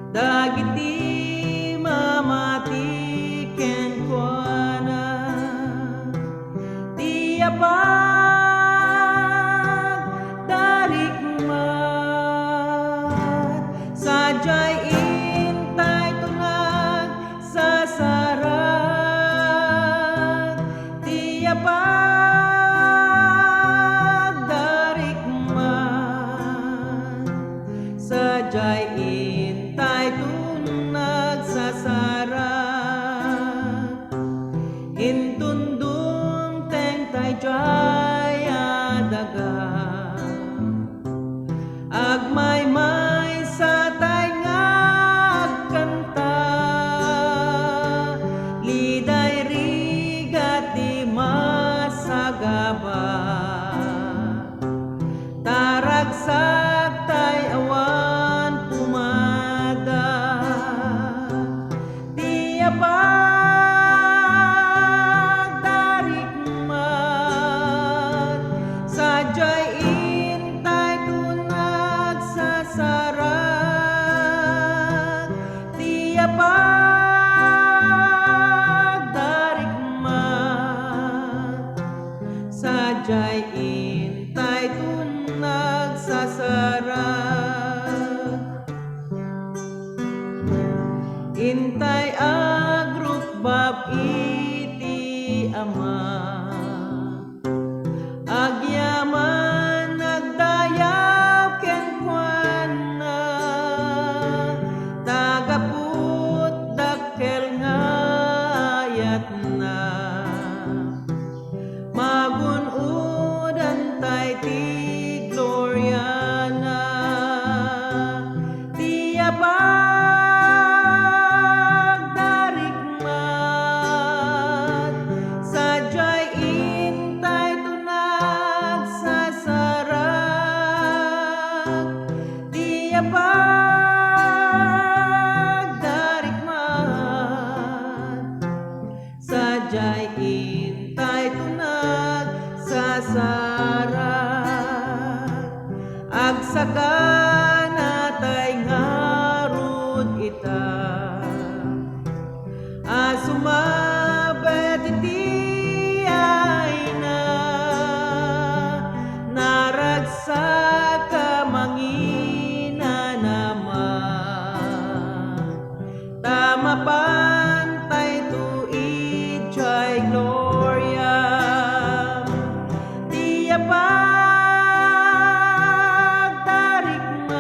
Dagiti mamati ken kuana ti apag darikmat sadyay intay tunag sasarag ti apag darikmat sadyay intay tunag sasarag intundum teng tay jaya daga agmay-may sa tay nga agkanta liday rigat di masagaba taragsag tay awan pumada di apag darikmat sadyay intay tunag sasarag di apag darikmat sadyay intay tunag sasarag intay agrupbab iti ama agyaman nagdayaw ken kuana tagaput dakkel nga ayat na magun-udan tay ti Gloriana ti apag darikmat sadyay intay tunag sasarag ti apag darikmat sadyay intay tunag sasarag agsagana tay ngarud ita asumabet iti ay na naragsak ka mangina naman tama pantay tuig jay gloria di apag darikmat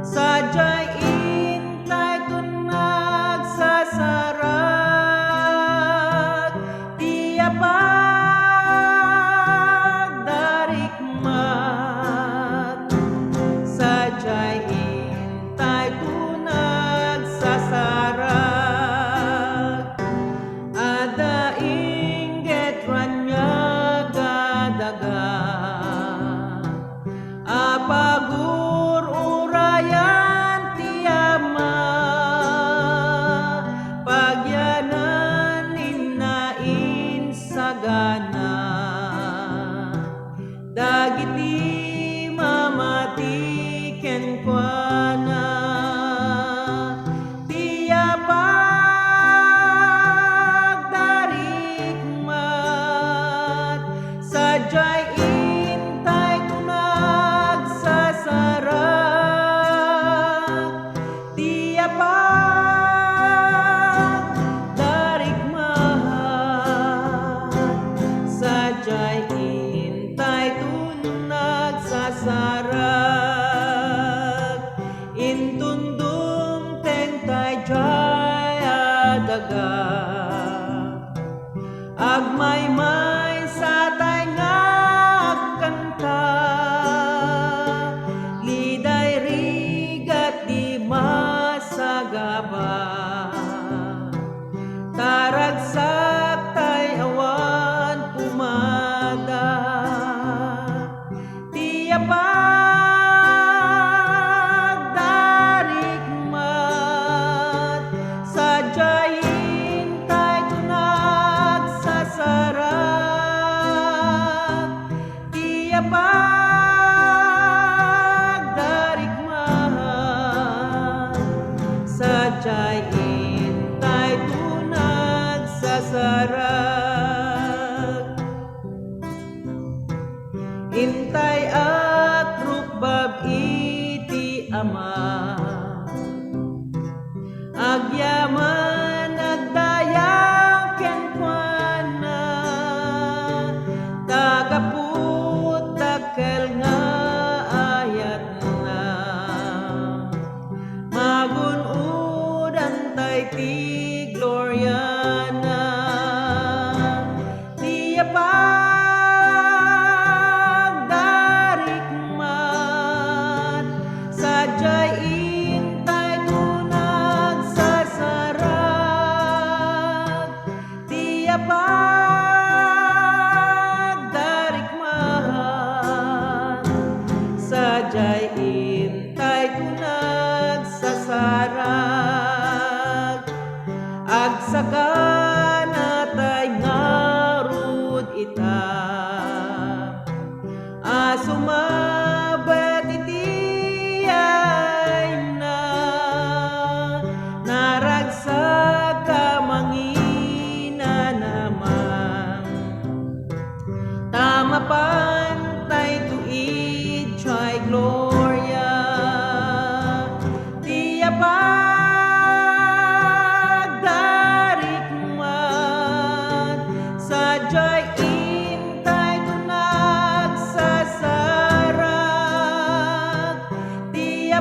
sadyay intay tunag sasarag di apag darikmat sadyay intay tunag sasarag ada inggit ranyagadaga apagur-urayan ti ama pagyanan ninain sagana dagiti mamati ken kuana ti apag darikmat sadyay intay tunag sasarag ti apag darikmat sadyay intay tunag sasarag Ama. Agyaman nagdayang kenkwana, tagaput dakkel nga ayat na. Magun-ud antay ti gloria na. Tiya pagdarikmat, sadyay intay tunag sasarag. Tiya pagdarikmat, sadyay intay tunag sasarag. Agsaka natay ngarud ita, asumabat iti ay na. Naragsak ka mangina naman, tama pantay tuig try gloria. Tiya pagdarikmat, sadyay intay tunag sasarag. Tiya